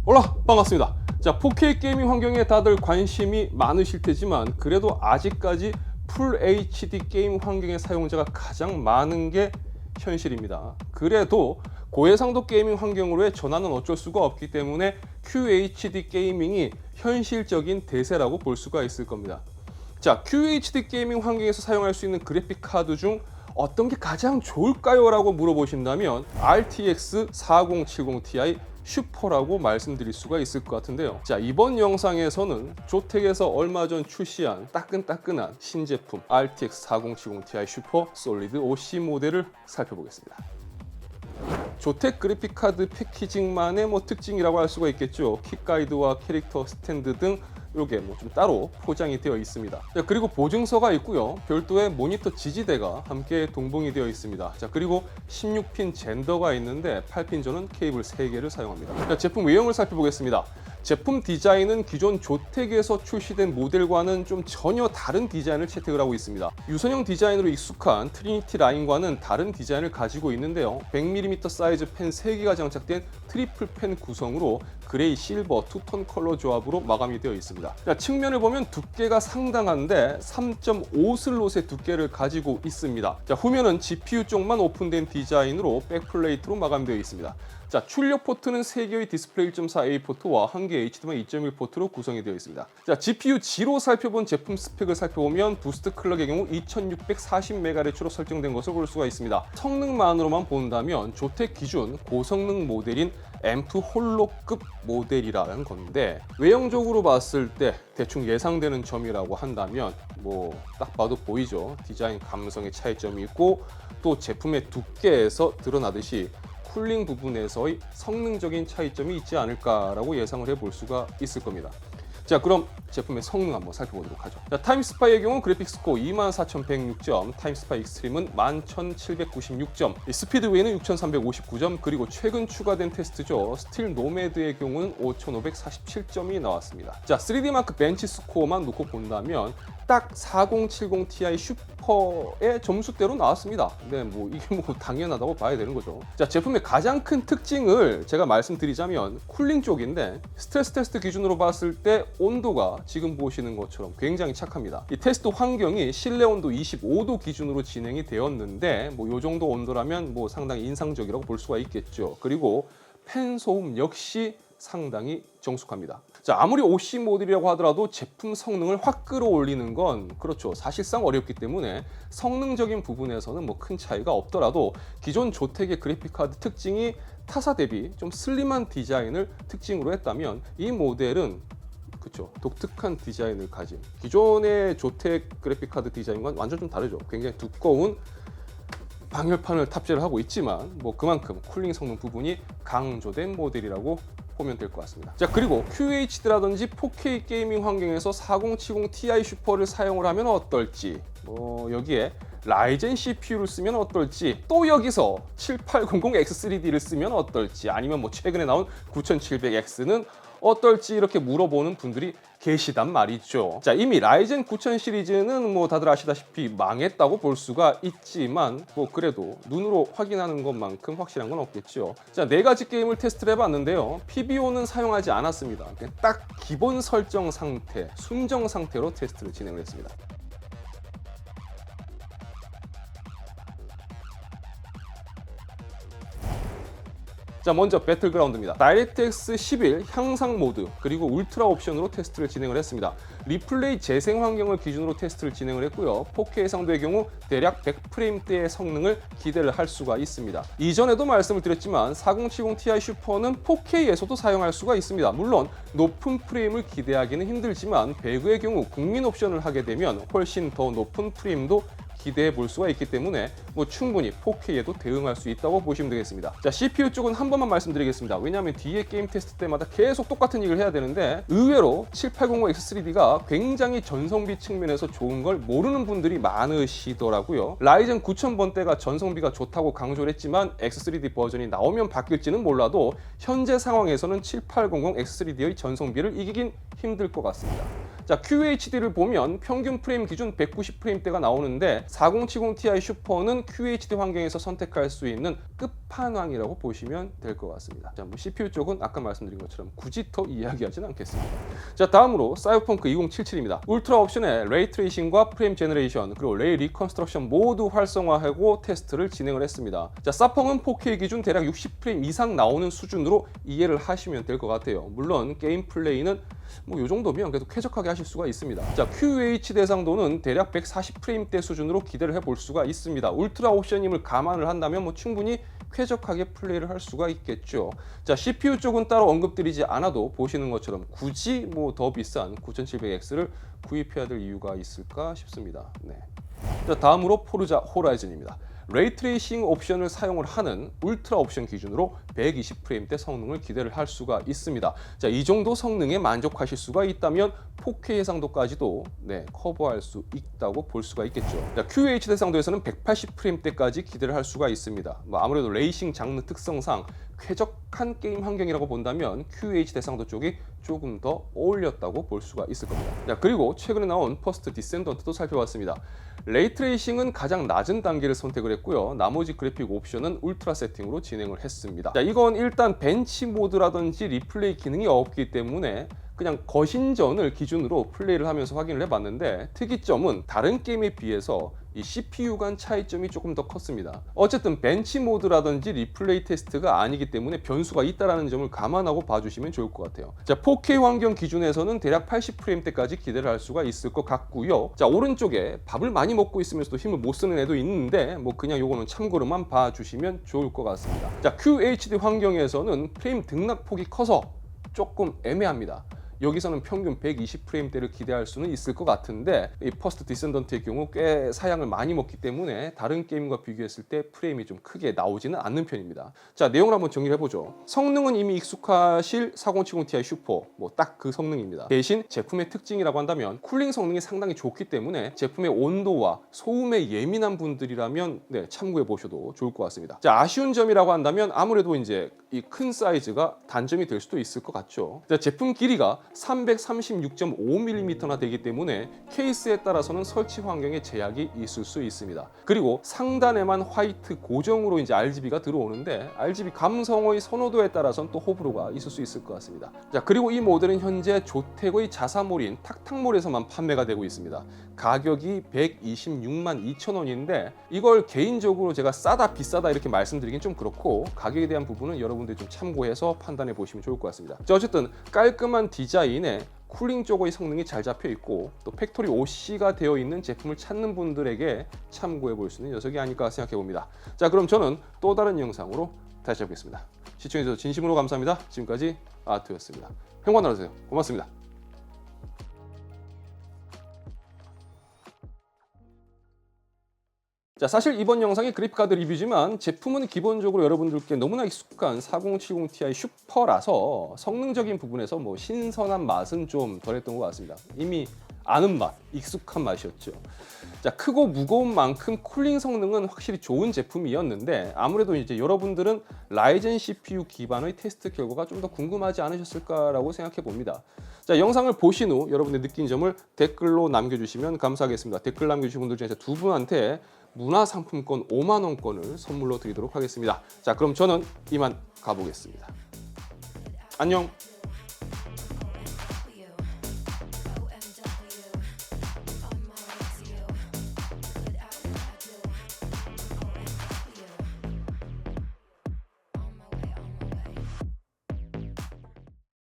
올라 반갑습니다. 자, 4K 게이밍 환경에 다들 관심이 많으실 테지만 그래도 아직까지 풀 HD 게임 환경의 사용자가 가장 많은 게 현실입니다. 그래도 고해상도 게이밍 환경으로의 전환은 어쩔 수가 없기 때문에 QHD 게이밍이 현실적인 대세라고 볼 수가 있을 겁니다. 자, QHD 게이밍 환경에서 사용할 수 있는 그래픽 카드 중 어떤 게 가장 좋을까요? 라고 물어보신다면 RTX 4070 Ti 슈퍼라고 말씀드릴 수가 있을 것 같은데요. 자, 이번 영상에서는 조텍에서 얼마 전 출시한 따끈따끈한 신제품 RTX 4070 Ti 슈퍼 솔리드 OC 모델을 살펴보겠습니다. 조텍 그래픽카드 패키징만의 특징이라고 할 수가 있겠죠. 킥가이드와 캐릭터 스탠드 등 이렇게 좀 따로 포장이 되어 있습니다. 자, 그리고 보증서가 있고요. 별도의 모니터 지지대가 함께 동봉이 되어 있습니다. 자, 그리고 16핀 젠더가 있는데 8핀 전원 케이블 3개를 사용합니다. 자, 제품 외형을 살펴보겠습니다. 제품 디자인은 기존 조텍에서 출시된 모델과는 좀 전혀 다른 디자인을 채택을 하고 있습니다. 유선형 디자인으로 익숙한 트리니티 라인과는 다른 디자인을 가지고 있는데요. 100mm 사이즈 펜 3개가 장착된 트리플 펜 구성으로 그레이, 실버, 투톤 컬러 조합으로 마감이 되어 있습니다. 자, 측면을 보면 두께가 상당한데 3.5슬롯의 두께를 가지고 있습니다. 자, 후면은 GPU 쪽만 오픈된 디자인으로 백플레이트로 마감되어 있습니다. 자, 출력 포트는 3개의 디스플레이 1.4A 포트와 1개 HDMI 2.1 포트로 구성이 되어 있습니다. 자, GPU G로 살펴본 제품 스펙을 살펴보면 부스트 클럭의 경우 2640MHz로 설정된 것을 볼 수가 있습니다. 성능만으로만 본다면 조텍 기준 고성능 모델인 앰프 홀로급 모델이라는 건데, 외형적으로 봤을 때 대충 예상되는 점이라고 한다면 딱 봐도 보이죠. 디자인 감성의 차이점이 있고 또 제품의 두께에서 드러나듯이 쿨링 부분에서의 성능적인 차이점이 있지 않을까라고 예상을 해볼 수가 있을 겁니다. 자, 그럼 제품의 성능 한번 살펴보도록 하죠. 자, 타임스파이의 경우 그래픽스 코어 24106점, 타임스파이 익스트림은 11796점, 스피드웨이는 6359점, 그리고 최근 추가된 테스트죠. 스틸 노매드의 경우는 5547점이 나왔습니다. 자, 3D 마크 벤치 스코어만 놓고 본다면 딱 4070 Ti 슈퍼의 점수대로 나왔습니다. 네, 이게 당연하다고 봐야 되는 거죠. 자, 제품의 가장 큰 특징을 제가 말씀드리자면 쿨링 쪽인데, 스트레스 테스트 기준으로 봤을 때 온도가 지금 보시는 것처럼 굉장히 착합니다. 이 테스트 환경이 실내 온도 25도 기준으로 진행이 되었는데 이 정도 온도라면 상당히 인상적이라고 볼 수가 있겠죠. 그리고 팬 소음 역시 상당히 정숙합니다. 자, 아무리 OC 모델이라고 하더라도 제품 성능을 확 끌어올리는 건 그렇죠, 사실상 어렵기 때문에 성능적인 부분에서는 큰 차이가 없더라도 기존 조텍의 그래픽카드 특징이 타사 대비 좀 슬림한 디자인을 특징으로 했다면 이 모델은 그렇죠, 독특한 디자인을 가진, 기존의 조텍 그래픽카드 디자인과는 완전 좀 다르죠. 굉장히 두꺼운 방열판을 탑재를 하고 있지만 그만큼 쿨링 성능 부분이 강조된 모델이라고 보면 될 것 같습니다. 자, 그리고 QHD라든지 4K 게이밍 환경에서 4070 Ti 슈퍼를 사용을 하면 어떨지, 여기에 라이젠 CPU를 쓰면 어떨지, 또 여기서 7800X3D를 쓰면 어떨지, 아니면 최근에 나온 9700X는 어떨지 이렇게 물어보는 분들이 계시단 말이죠. 자, 이미 라이젠 9000 시리즈는 다들 아시다시피 망했다고 볼 수가 있지만 그래도 눈으로 확인하는 것만큼 확실한 건 없겠죠. 자, 4가지 게임을 테스트를 해봤는데요. PBO는 사용하지 않았습니다. 그냥 딱 기본 설정 상태, 순정 상태로 테스트를 진행을 했습니다. 자, 먼저 배틀그라운드입니다. 다이렉트X 11 향상 모드 그리고 울트라 옵션으로 테스트를 진행을 했습니다. 리플레이 재생 환경을 기준으로 테스트를 진행을 했고요. 4K 해상도의 경우 대략 100프레임대의 성능을 기대를 할 수가 있습니다. 이전에도 말씀을 드렸지만 4070 Ti 슈퍼는 4K에서도 사용할 수가 있습니다. 물론 높은 프레임을 기대하기는 힘들지만 배그의 경우 국민 옵션을 하게 되면 훨씬 더 높은 프레임도 기대해 볼 수가 있기 때문에 충분히 4K에도 대응할 수 있다고 보시면 되겠습니다. 자, CPU 쪽은 한 번만 말씀드리겠습니다. 왜냐하면 뒤에 게임 테스트 때마다 계속 똑같은 얘기를 해야 되는데, 의외로 7800X3D가 굉장히 전성비 측면에서 좋은 걸 모르는 분들이 많으시더라고요. 라이젠 9000번대가 전성비가 좋다고 강조를 했지만 X3D 버전이 나오면 바뀔지는 몰라도 현재 상황에서는 7800X3D의 전성비를 이기긴 힘들 것 같습니다. 자, QHD를 보면 평균 프레임 기준 190프레임대가 나오는데 4070 Ti 슈퍼는 QHD 환경에서 선택할 수 있는 끝판왕이라고 보시면 될 것 같습니다. 자, 뭐 CPU 쪽은 아까 말씀드린 것처럼 굳이 더 이야기하지는 않겠습니다. 자, 다음으로 사이버펑크 2077입니다. 울트라 옵션에 레이 트레이싱과 프레임 제너레이션 그리고 레이 리컨스트럭션 모두 활성화하고 테스트를 진행을 했습니다. 자, 사펑은 4K 기준 대략 60프레임 이상 나오는 수준으로 이해를 하시면 될 것 같아요. 물론 게임 플레이는 뭐 이 정도면 그래도 쾌적하게 하실 수가 있습니다. 자, QHD 해상도는 대략 140프레임대 수준으로 기대를 해볼 수가 있습니다. 울트라 옵션임을 감안을 한다면 뭐 충분히 쾌적하게 플레이를 할 수가 있겠죠. 자, CPU 쪽은 따로 언급드리지 않아도 보시는 것처럼 굳이 뭐 더 비싼 9700X를 구입해야 될 이유가 있을까 싶습니다. 네. 자, 다음으로 포르자 호라이즌입니다. 레이트레이싱 옵션을 사용을 하는 울트라 옵션 기준으로 120프레임대 성능을 기대를 할 수가 있습니다. 자, 이 정도 성능에 만족하실 수가 있다면 4K 해상도까지도 커버할 수 있다고 볼 수가 있겠죠. 자, QHD 해상도에서는 180프레임대까지 기대를 할 수가 있습니다. 뭐 아무래도 레이싱 장르 특성상 쾌적한 게임 환경이라고 본다면 QHD 해상도 쪽이 조금 더 어울렸다고 볼 수가 있을 겁니다. 자, 그리고 최근에 나온 퍼스트 디센던트도 살펴봤습니다. 레이트레이싱은 가장 낮은 단계를 선택을 했고요. 나머지 그래픽 옵션은 울트라 세팅으로 진행을 했습니다. 자, 이건 일단 벤치 모드라든지 리플레이 기능이 없기 때문에 그냥 거신전을 기준으로 플레이를 하면서 확인을 해봤는데 특이점은 다른 게임에 비해서 이 CPU 간 차이점이 조금 더 컸습니다. 어쨌든 벤치 모드라든지 리플레이 테스트가 아니기 때문에 변수가 있다는 점을 감안하고 봐주시면 좋을 것 같아요. 자, 4K 환경 기준에서는 대략 80프레임대까지 기대를 할 수가 있을 것 같고요. 자, 오른쪽에 밥을 많이 먹고 있으면서도 힘을 못 쓰는 애도 있는데 뭐 그냥 요거는 참고로만 봐주시면 좋을 것 같습니다. 자, QHD 환경에서는 프레임 등락폭이 커서 조금 애매합니다. 여기서는 평균 120프레임대를 기대할 수는 있을 것 같은데 이 퍼스트 디센던트의 경우 꽤 사양을 많이 먹기 때문에 다른 게임과 비교했을 때 프레임이 좀 크게 나오지는 않는 편입니다. 자, 내용을 한번 정리를 해보죠. 성능은 이미 익숙하실 4070 Ti 슈퍼 뭐 딱 그 성능입니다. 대신 제품의 특징이라고 한다면 쿨링 성능이 상당히 좋기 때문에 제품의 온도와 소음에 예민한 분들이라면 참고해 보셔도 좋을 것 같습니다. 자, 아쉬운 점이라고 한다면 아무래도 이제 이 큰 사이즈가 단점이 될 수도 있을 것 같죠. 자, 제품 길이가 336.5mm나 되기 때문에 케이스에 따라서는 설치 환경에 제약이 있을 수 있습니다. 그리고 상단에만 화이트 고정으로 이제 RGB가 들어오는데 RGB 감성의 선호도에 따라서는 또 호불호가 있을 수 있을 것 같습니다. 자, 그리고 이 모델은 현재 조텍의 자사몰인 탁탁몰에서만 판매가 되고 있습니다. 가격이 126만 2천 원인데 이걸 개인적으로 제가 싸다 비싸다 이렇게 말씀드리긴 좀 그렇고 가격에 대한 부분은 여러분들이 좀 참고해서 판단해 보시면 좋을 것 같습니다. 자, 어쨌든 깔끔한 디자인에 쿨링 쪽의 성능이 잘 잡혀 있고 또 팩토리 OC가 되어 있는 제품을 찾는 분들에게 참고해 볼 수 있는 녀석이 아닐까 생각해 봅니다. 자, 그럼 저는 또 다른 영상으로 다시 잡겠습니다. 시청해 주셔서 진심으로 감사합니다. 지금까지 아트였습니다. 평관 나누세요. 고맙습니다. 자, 사실 이번 영상이 그래픽카드 리뷰지만 제품은 기본적으로 여러분들께 너무나 익숙한 4070 Ti 슈퍼라서 성능적인 부분에서 뭐 신선한 맛은 좀 덜했던 것 같습니다. 이미 아는 맛, 익숙한 맛이었죠. 자, 크고 무거운 만큼 쿨링 성능은 확실히 좋은 제품이었는데 아무래도 이제 여러분들은 라이젠 CPU 기반의 테스트 결과가 좀 더 궁금하지 않으셨을까라고 생각해 봅니다. 자, 영상을 보신 후 여러분들 느낀 점을 댓글로 남겨주시면 감사하겠습니다. 댓글 남겨주신 분들 중에서 두 분한테 문화상품권 5만 원권을 선물로 드리도록 하겠습니다. 자, 그럼 저는 이만 가보겠습니다. 안녕.